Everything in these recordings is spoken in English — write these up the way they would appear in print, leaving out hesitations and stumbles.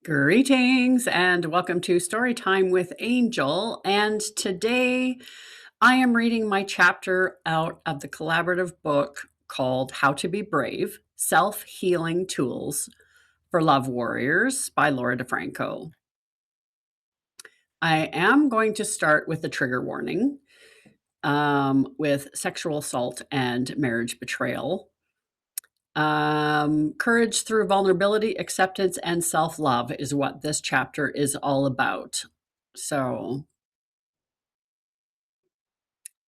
Greetings and welcome to Storytime with Angel. And today I am reading my chapter out of the collaborative book called How to Be Brave: Self-Healing Tools for Love Warriors by Laura DeFranco. I am going to start with the trigger warning with sexual assault and marriage betrayal. Courage through vulnerability, acceptance, and self love is what this chapter is all about. So,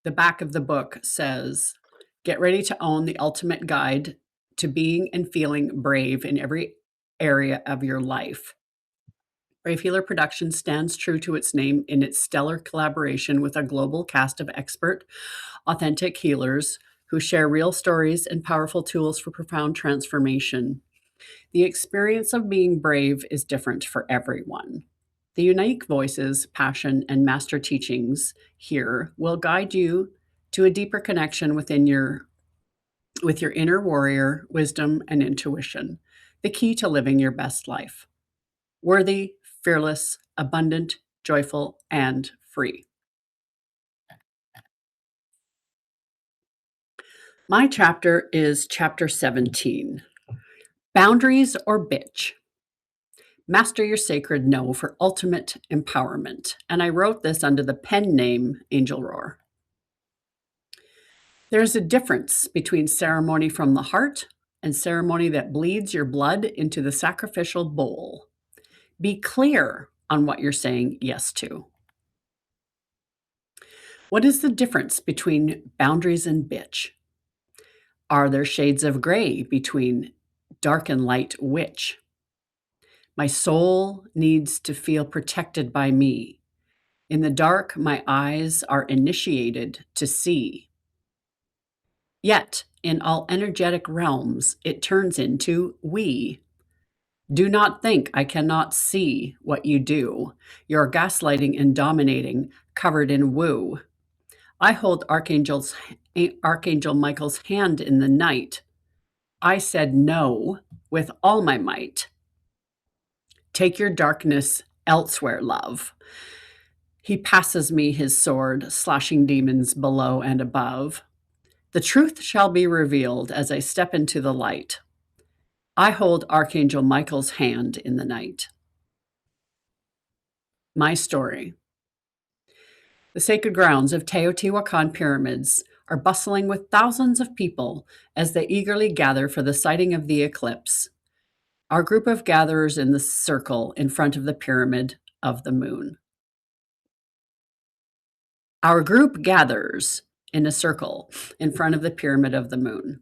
the back of the book says, "Get ready to own the ultimate guide to being and feeling brave in every area of your life." Brave Healer Productions stands true to its name in its stellar collaboration with a global cast of expert, authentic healers who share real stories and powerful tools for profound transformation. The experience of being brave is different for everyone. The unique voices, passion, and master teachings here will guide you to a deeper connection with your inner warrior, wisdom, and intuition, the key to living your best life. Worthy, fearless, abundant, joyful, and free. My chapter is chapter 17, Boundaries or Bitch. Master your sacred no for ultimate empowerment. And I wrote this under the pen name Angel Rohrer. There's a difference between ceremony from the heart and ceremony that bleeds your blood into the sacrificial bowl. Be clear on what you're saying yes to. What is the difference between boundaries and bitch? Are there shades of gray between dark and light witch? My soul needs to feel protected by me. In the dark, my eyes are initiated to see. Yet, in all energetic realms, it turns into we. Do not think I cannot see what you do. You're gaslighting and dominating, covered in woo. I hold Archangel Michael's hand in the night. I said no with all my might. Take your darkness elsewhere, love. He passes me his sword, slashing demons below and above. The truth shall be revealed as I step into the light. I hold Archangel Michael's hand in the night. My story. The sacred grounds of Teotihuacan pyramids are bustling with thousands of people as they eagerly gather for the sighting of the eclipse. Our group of gatherers in the circle in front of the pyramid of the moon. Our group gathers in a circle in front of the pyramid of the moon.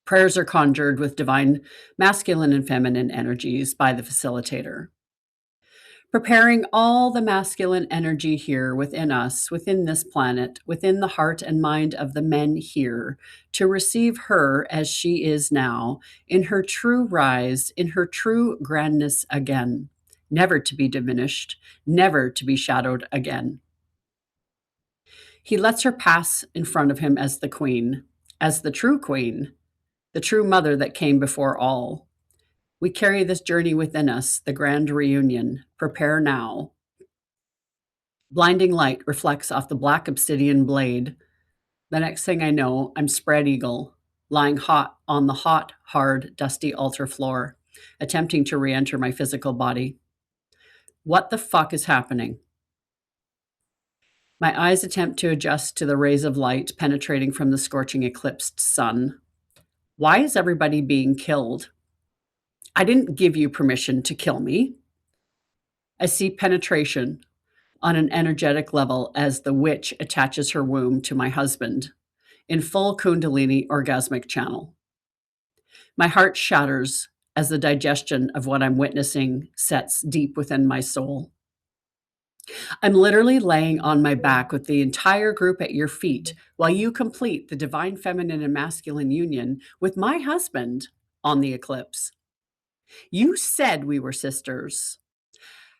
Prayers are conjured with divine masculine and feminine energies by the facilitator. Preparing all the masculine energy here within us, within this planet, within the heart and mind of the men here, to receive her as she is now, in her true rise, in her true grandness again, never to be diminished, never to be shadowed again. He lets her pass in front of him as the queen, as the true queen, the true mother that came before all. We carry this journey within us, the grand reunion. Prepare now. Blinding light reflects off the black obsidian blade. The next thing I know, I'm spread eagle, lying hot on the hot, hard, dusty altar floor, attempting to re enter my physical body. What the fuck is happening? My eyes attempt to adjust to the rays of light penetrating from the scorching eclipsed sun. Why is everybody being killed? I didn't give you permission to kill me. I see penetration on an energetic level as the witch attaches her womb to my husband in full Kundalini orgasmic channel. My heart shatters as the digestion of what I'm witnessing sets deep within my soul. I'm literally laying on my back with the entire group at your feet while you complete the divine feminine and masculine union with my husband on the eclipse. You said we were sisters.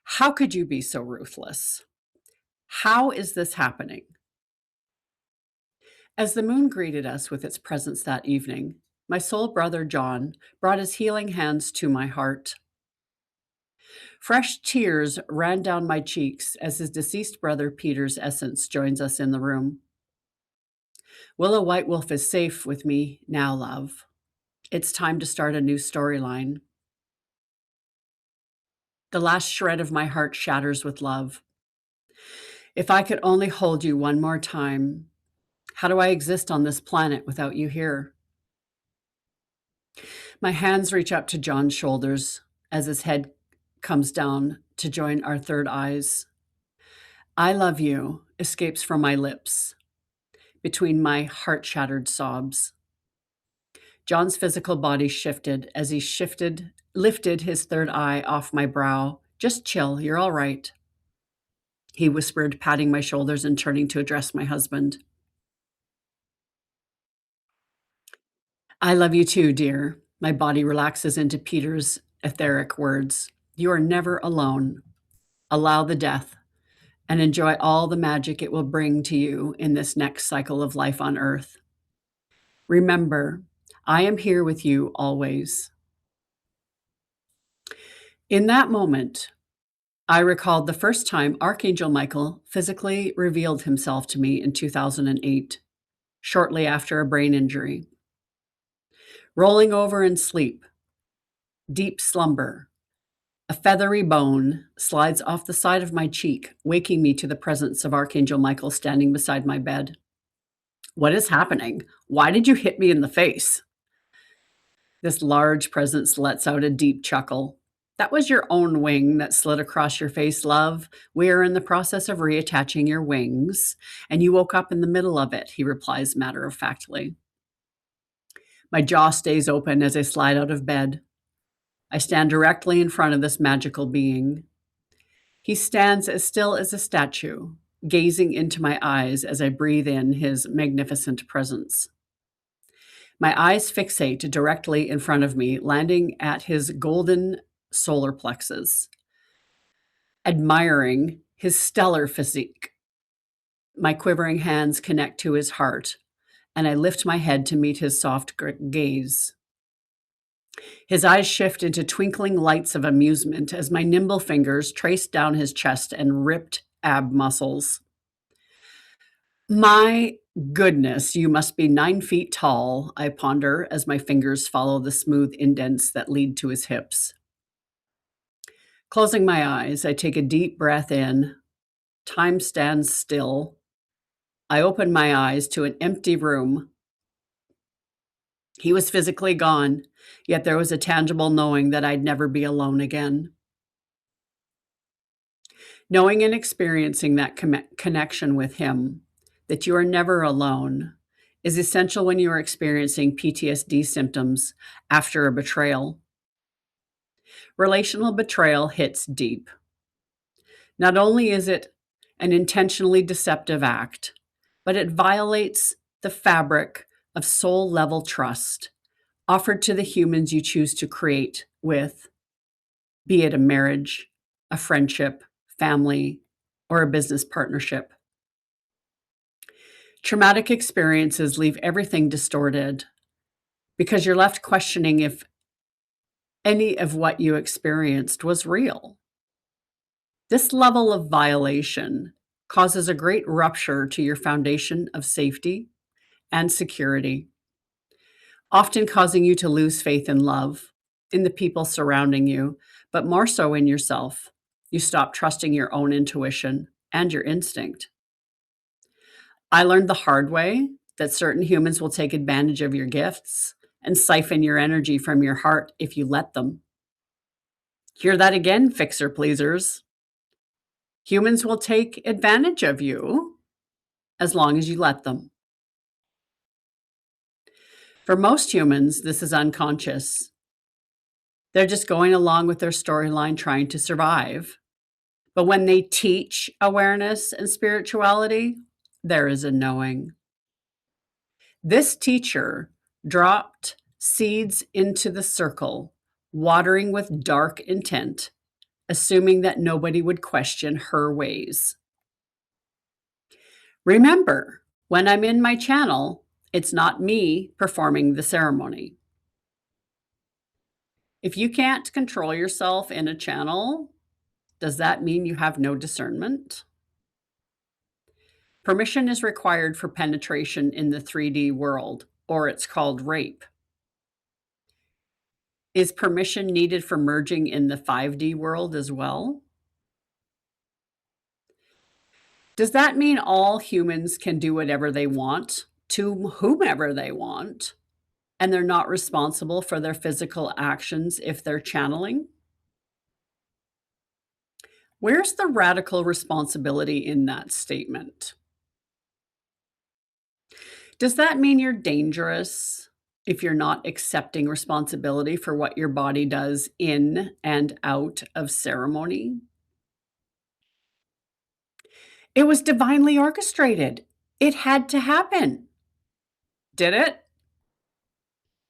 How could you be so ruthless? How is this happening? As the moon greeted us with its presence that evening, my soul brother John brought his healing hands to my heart. Fresh tears ran down my cheeks as his deceased brother Peter's essence joins us in the room. Willow White Wolf is safe with me now, love. It's time to start a new storyline. The last shred of my heart shatters with love. If I could only hold you one more time, how do I exist on this planet without you here? My hands reach up to John's shoulders as his head comes down to join our third eyes. I love you escapes from my lips between my heart-shattered sobs. John's physical body shifted as he lifted his third eye off my brow. Just chill, you're all right, he whispered, patting my shoulders and turning to address my husband. I love you too, dear. My body relaxes into Peter's etheric words. You are never alone. Allow the death and enjoy all the magic it will bring to you in this next cycle of life on Earth. Remember, I am here with you always. In that moment, I recalled the first time Archangel Michael physically revealed himself to me in 2008, shortly after a brain injury. Rolling over in sleep, deep slumber, a feathery bone slides off the side of my cheek, waking me to the presence of Archangel Michael standing beside my bed. What is happening? Why did you hit me in the face? This large presence lets out a deep chuckle. That was your own wing that slid across your face, love. We are in the process of reattaching your wings, and you woke up in the middle of it, he replies matter of factly. My jaw stays open as I slide out of bed. I stand directly in front of this magical being. He stands as still as a statue, gazing into my eyes as I breathe in his magnificent presence. My eyes fixate directly in front of me, landing at his golden solar plexus, admiring his stellar physique. My quivering hands connect to his heart, and I lift my head to meet his soft gaze. His eyes shift into twinkling lights of amusement as my nimble fingers trace down his chest and ripped ab muscles. My goodness, you must be 9 feet tall, I ponder as my fingers follow the smooth indents that lead to his hips. Closing my eyes, I take a deep breath in. Time stands still. I open my eyes to an empty room. He was physically gone, yet there was a tangible knowing that I'd never be alone again. Knowing and experiencing that connection with him, that you are never alone, is essential when you are experiencing PTSD symptoms after a betrayal. Relational betrayal hits deep. Not only is it an intentionally deceptive act, but it violates the fabric of soul-level trust offered to the humans you choose to create with, be it a marriage, a friendship, family, or a business partnership. Traumatic experiences leave everything distorted because you're left questioning if any of what you experienced was real. This level of violation causes a great rupture to your foundation of safety and security, often causing you to lose faith in love, in the people surrounding you, but more so in yourself. You stop trusting your own intuition and your instinct. I learned the hard way that certain humans will take advantage of your gifts and siphon your energy from your heart if you let them. Hear that again, fixer pleasers. Humans will take advantage of you as long as you let them. For most humans, this is unconscious. They're just going along with their storyline, trying to survive. But when they teach awareness and spirituality, there is a knowing. This teacher dropped seeds into the circle, watering with dark intent, assuming that nobody would question her ways. Remember, when I'm in my channel, it's not me performing the ceremony. If you can't control yourself in a channel, does that mean you have no discernment? Permission is required for penetration in the 3D world, or it's called rape. Is permission needed for merging in the 5D world as well? Does that mean all humans can do whatever they want to whomever they want, and they're not responsible for their physical actions if they're channeling? Where's the radical responsibility in that statement? Does that mean you're dangerous if you're not accepting responsibility for what your body does in and out of ceremony? It was divinely orchestrated. It had to happen. Did it?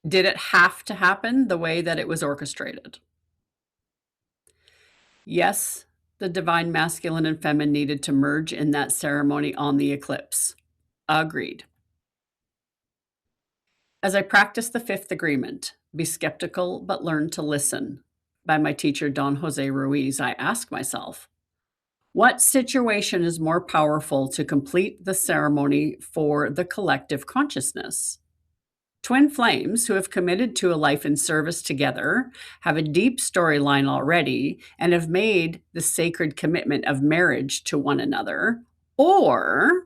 Did it have to happen the way that it was orchestrated? Yes, the divine masculine and feminine needed to merge in that ceremony on the eclipse. Agreed. As I practice the fifth agreement, be skeptical but learn to listen, by my teacher Don Jose Ruiz, I ask myself, what situation is more powerful to complete the ceremony for the collective consciousness? Twin flames who have committed to a life in service together, have a deep storyline already, and have made the sacred commitment of marriage to one another, or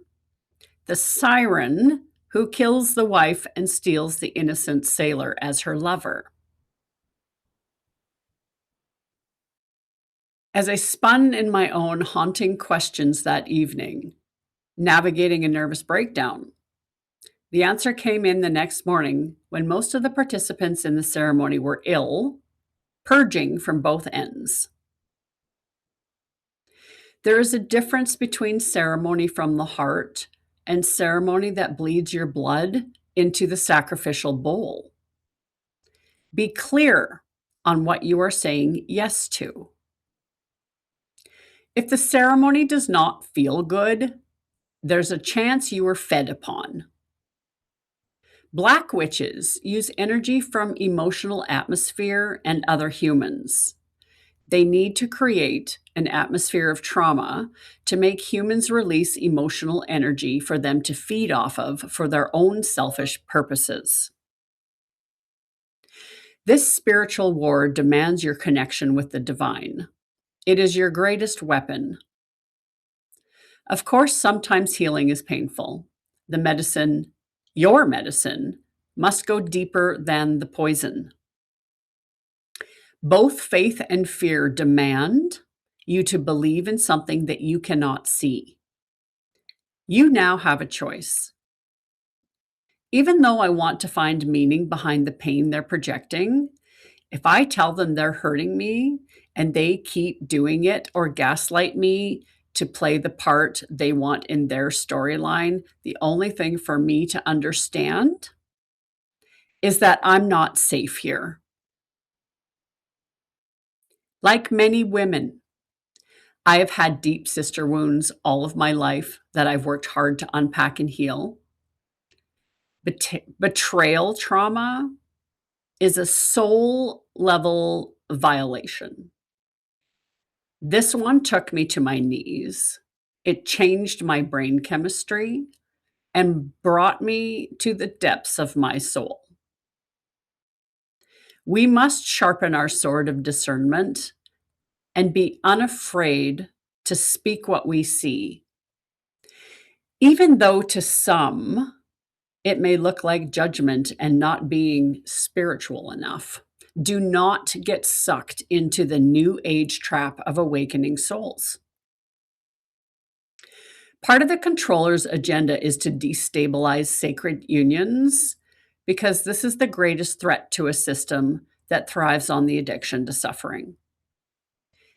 the siren who kills the wife and steals the innocent sailor as her lover. As I spun in my own haunting questions that evening, navigating a nervous breakdown, the answer came in the next morning when most of the participants in the ceremony were ill, purging from both ends. There is a difference between ceremony from the heart and ceremony that bleeds your blood into the sacrificial bowl. Be clear on what you are saying yes to. If the ceremony does not feel good, there's a chance you were fed upon. Black witches use energy from emotional atmosphere and other humans. They need to create an atmosphere of trauma to make humans release emotional energy for them to feed off of for their own selfish purposes. This spiritual war demands your connection with the divine. It is your greatest weapon. Of course, sometimes healing is painful. The medicine, your medicine, must go deeper than the poison. Both faith and fear demand you to believe in something that you cannot see. You now have a choice. Even though I want to find meaning behind the pain they're projecting, if I tell them they're hurting me and they keep doing it or gaslight me to play the part they want in their storyline, the only thing for me to understand is that I'm not safe here. Like many women, I have had deep sister wounds all of my life that I've worked hard to unpack and heal. Betrayal trauma is a soul level violation. This one took me to my knees. It changed my brain chemistry and brought me to the depths of my soul. We must sharpen our sword of discernment and be unafraid to speak what we see. Even though to some, it may look like judgment and not being spiritual enough. Do not get sucked into the new age trap of awakening souls. Part of the controller's agenda is to destabilize sacred unions because this is the greatest threat to a system that thrives on the addiction to suffering.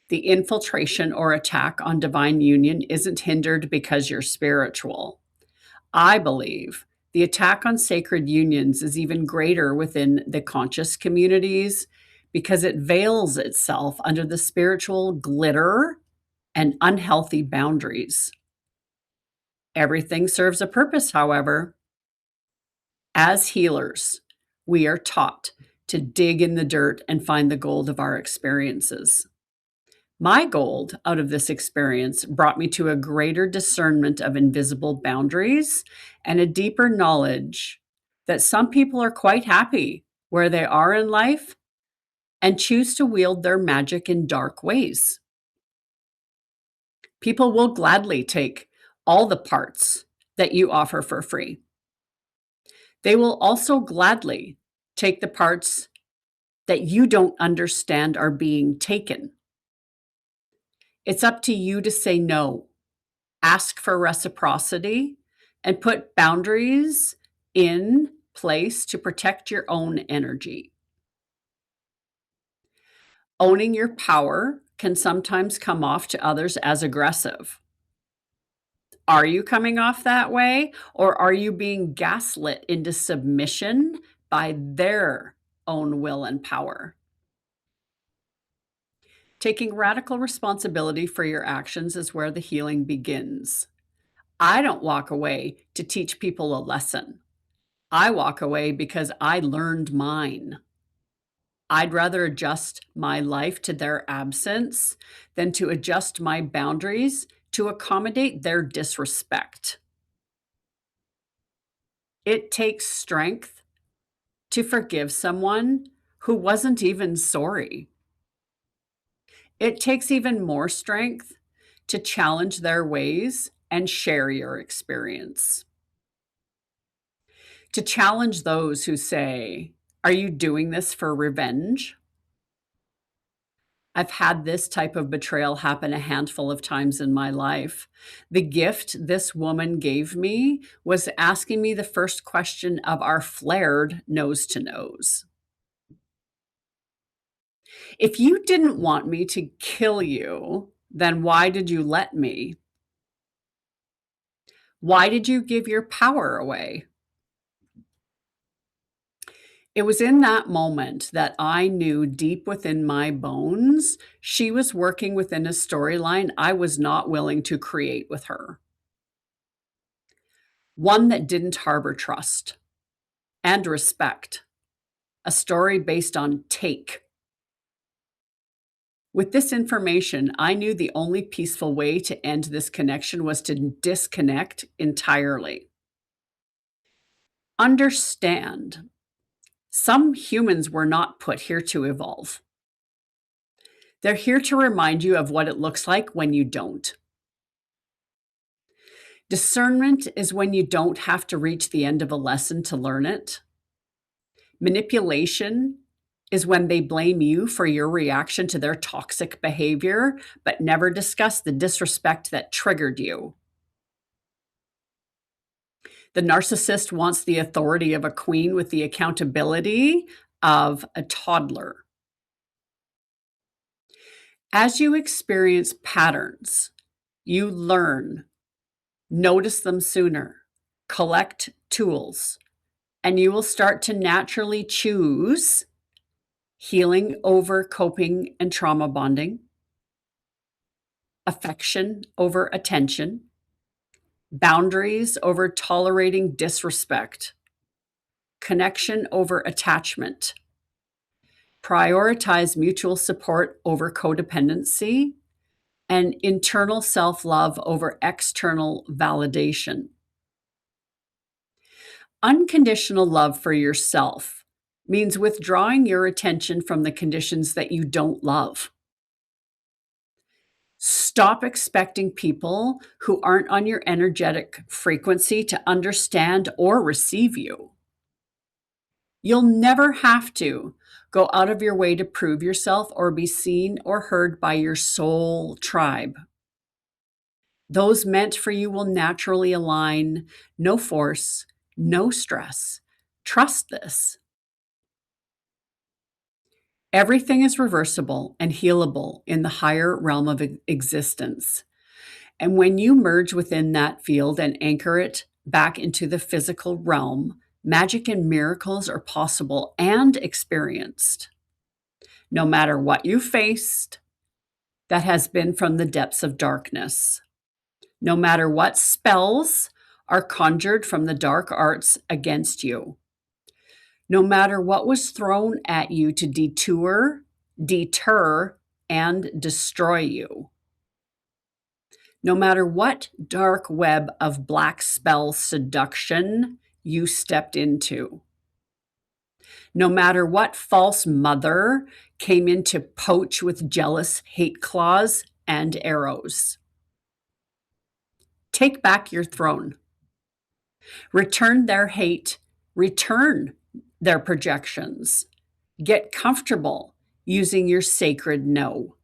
The infiltration or attack on divine union isn't hindered because you're spiritual. I believe the attack on sacred unions is even greater within the conscious communities because it veils itself under the spiritual glitter and unhealthy boundaries. Everything serves a purpose, however. As healers, we are taught to dig in the dirt and find the gold of our experiences. My gold out of this experience brought me to a greater discernment of invisible boundaries and a deeper knowledge that some people are quite happy where they are in life and choose to wield their magic in dark ways. People will gladly take all the parts that you offer for free. They will also gladly take the parts that you don't understand are being taken. It's up to you to say no, ask for reciprocity, and put boundaries in place to protect your own energy. Owning your power can sometimes come off to others as aggressive. Are you coming off that way, or are you being gaslit into submission by their own will and power? Taking radical responsibility for your actions is where the healing begins. I don't walk away to teach people a lesson. I walk away because I learned mine. I'd rather adjust my life to their absence than to adjust my boundaries to accommodate their disrespect. It takes strength to forgive someone who wasn't even sorry. It takes even more strength to challenge their ways and share your experience. To challenge those who say, "Are you doing this for revenge?" I've had this type of betrayal happen a handful of times in my life. The gift this woman gave me was asking me the first question of our flared nose to nose. If you didn't want me to kill you, then why did you let me? Why did you give your power away? It was in that moment that I knew deep within my bones she was working within a storyline I was not willing to create with her. One that didn't harbor trust and respect, a story based on take. With this information, I knew the only peaceful way to end this connection was to disconnect entirely. Understand, some humans were not put here to evolve. They're here to remind you of what it looks like when you don't. Discernment is when you don't have to reach the end of a lesson to learn it. Manipulation is when they blame you for your reaction to their toxic behavior, but never discuss the disrespect that triggered you. The narcissist wants the authority of a queen with the accountability of a toddler. As you experience patterns, you learn, notice them sooner, collect tools, and you will start to naturally choose healing over coping and trauma bonding, affection over attention, boundaries over tolerating disrespect, connection over attachment. Prioritize mutual support over codependency, and internal self-love over external validation. Unconditional love for yourself means withdrawing your attention from the conditions that you don't love. Stop expecting people who aren't on your energetic frequency to understand or receive you. You'll never have to go out of your way to prove yourself or be seen or heard by your soul tribe. Those meant for you will naturally align. No force, no stress. Trust this. Everything is reversible and healable in the higher realm of existence. And when you merge within that field and anchor it back into the physical realm, magic and miracles are possible and experienced. No matter what you faced, that has been from the depths of darkness. No matter what spells are conjured from the dark arts against you. No matter what was thrown at you to detour, deter, and destroy you. No matter what dark web of black spell seduction you stepped into. No matter what false mother came in to poach with jealous hate claws and arrows. Take back your throne. Return their hate. Return their projections. Get comfortable using your sacred no.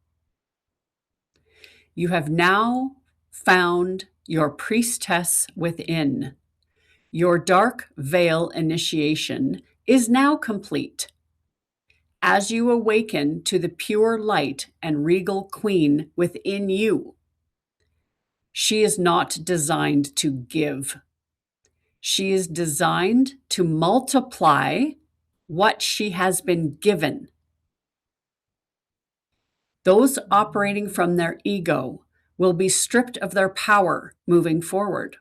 You have now found your priestess within. Your dark veil initiation is now complete. As you awaken to the pure light and regal queen within you, she is not designed to give. She is designed to multiply what she has been given. Those operating from their ego will be stripped of their power moving forward.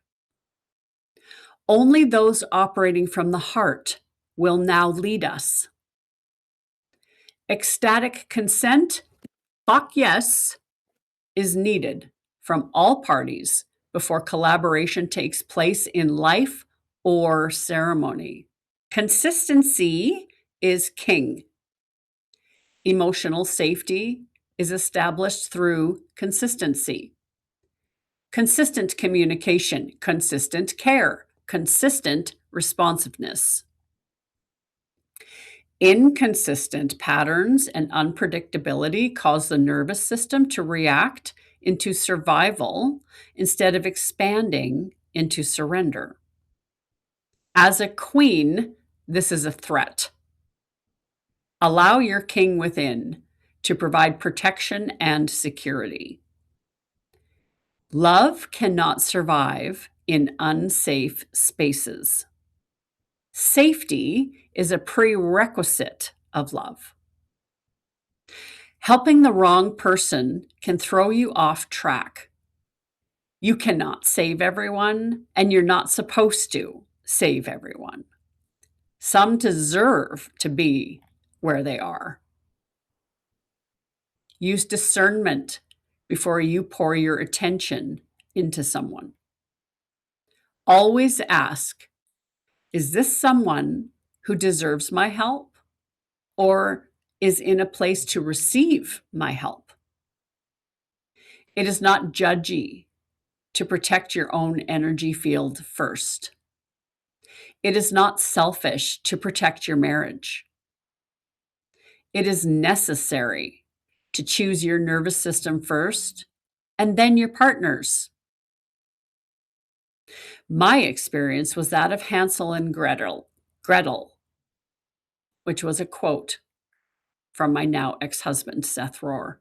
Only those operating from the heart will now lead us. Ecstatic consent, fuck yes, is needed from all parties before collaboration takes place in life or ceremony. Consistency is king. Emotional safety is established through consistency. Consistent communication, consistent care, consistent responsiveness. Inconsistent patterns and unpredictability cause the nervous system to react into survival instead of expanding into surrender. As a queen, this is a threat. Allow your king within to provide protection and security. Love cannot survive in unsafe spaces. Safety is a prerequisite of love. Helping the wrong person can throw you off track. You cannot save everyone, and you're not supposed to save everyone. Some deserve to be where they are. Use discernment before you pour your attention into someone. Always ask, is this someone who deserves my help or is in a place to receive my help? It is not judgy to protect your own energy field first. It is not selfish to protect your marriage. It is necessary to choose your nervous system first and then your partner's. My experience was that of Hansel and Gretel, which was a quote from my now ex-husband, Seth Rohrer.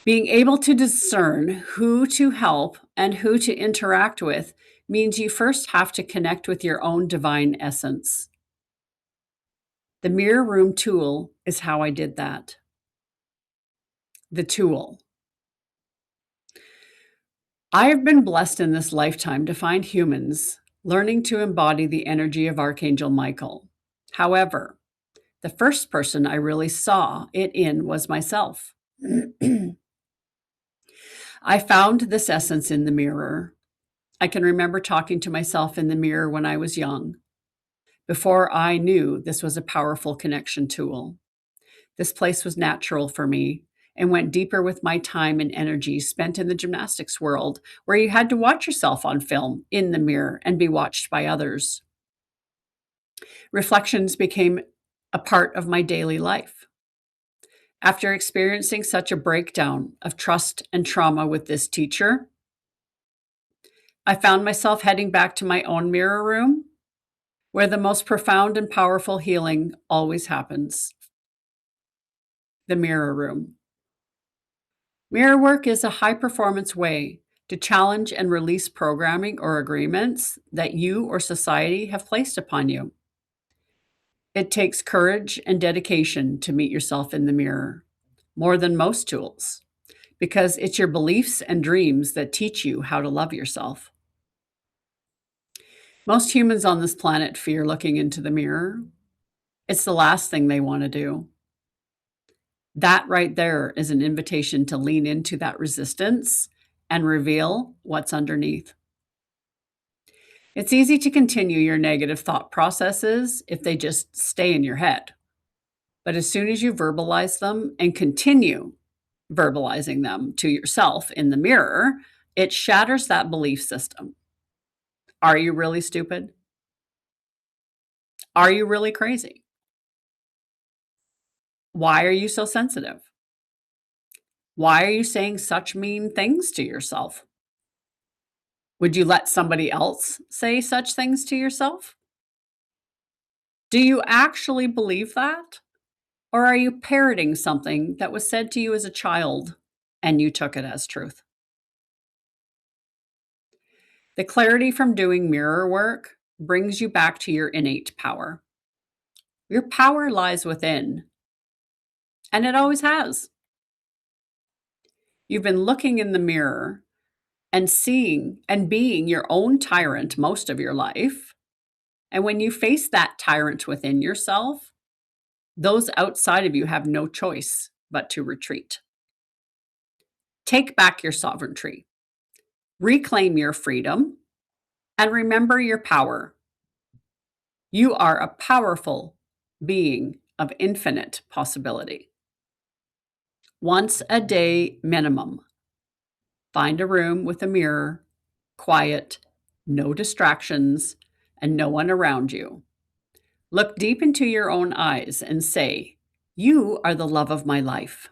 Being able to discern who to help and who to interact with means you first have to connect with your own divine essence. The mirror room tool is how I did that. The tool. I have been blessed in this lifetime to find humans learning to embody the energy of Archangel Michael. However, the first person I really saw it in was myself. I found this essence in the mirror. I can remember talking to myself in the mirror when I was young, before I knew this was a powerful connection tool. This place was natural for me and went deeper with my time and energy spent in the gymnastics world, where you had to watch yourself on film in the mirror and be watched by others. Reflections became a part of my daily life. After experiencing such a breakdown of trust and trauma with this teacher, I found myself heading back to my own mirror room, where the most profound and powerful healing always happens. The mirror room. Mirror work is a high-performance way to challenge and release programming or agreements that you or society have placed upon you. It takes courage and dedication to meet yourself in the mirror, more than most tools, because it's your beliefs and dreams that teach you how to love yourself. Most humans on this planet fear looking into the mirror. It's the last thing they want to do. That right there is an invitation to lean into that resistance and reveal what's underneath. It's easy to continue your negative thought processes if they just stay in your head. But as soon as you verbalize them and continue verbalizing them to yourself in the mirror, it shatters that belief system. Are you really stupid? Are you really crazy? Why are you so sensitive? Why are you saying such mean things to yourself? Would you let somebody else say such things to yourself? Do you actually believe that? Or are you parroting something that was said to you as a child and you took it as truth? The clarity from doing mirror work brings you back to your innate power. Your power lies within, and it always has. You've been looking in the mirror and seeing and being your own tyrant most of your life. And when you face that tyrant within yourself, those outside of you have no choice but to retreat. Take back your sovereignty, reclaim your freedom, and remember your power. You are a powerful being of infinite possibility. Once a day minimum. Find a room with a mirror, quiet, no distractions, and no one around you. Look deep into your own eyes and say, "You are the love of my life."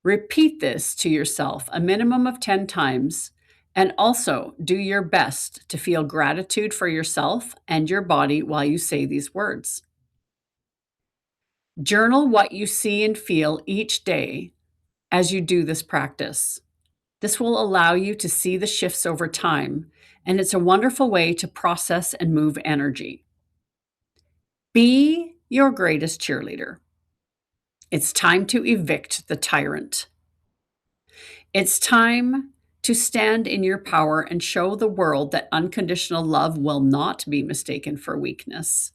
Repeat this to yourself a minimum of 10 times, and also do your best to feel gratitude for yourself and your body while you say these words. Journal what you see and feel each day as you do this practice. This will allow you to see the shifts over time, and it's a wonderful way to process and move energy. Be your greatest cheerleader. It's time to evict the tyrant. It's time to stand in your power and show the world that unconditional love will not be mistaken for weakness.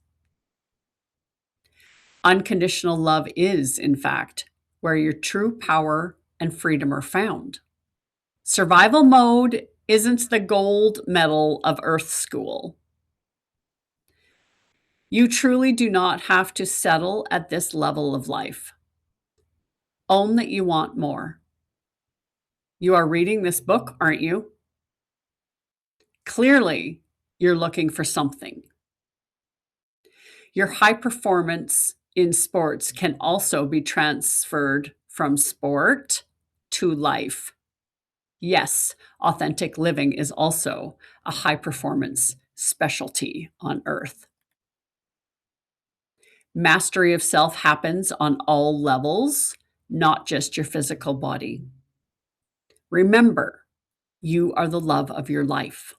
Unconditional love is, in fact, where your true power and freedom are found. Survival mode isn't the gold medal of Earth School. You truly do not have to settle at this level of life. Own that you want more. You are reading this book, aren't you? Clearly, you're looking for something. Your high performance in sports can also be transferred from sport to life. Yes, authentic living is also a high performance specialty on earth. Mastery of self happens on all levels, not just your physical body. Remember, you are the love of your life.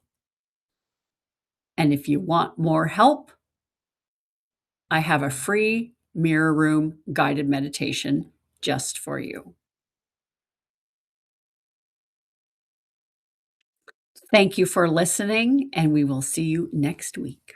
And if you want more help, I have a free mirror room guided meditation just for you. Thank you for listening, and we will see you next week.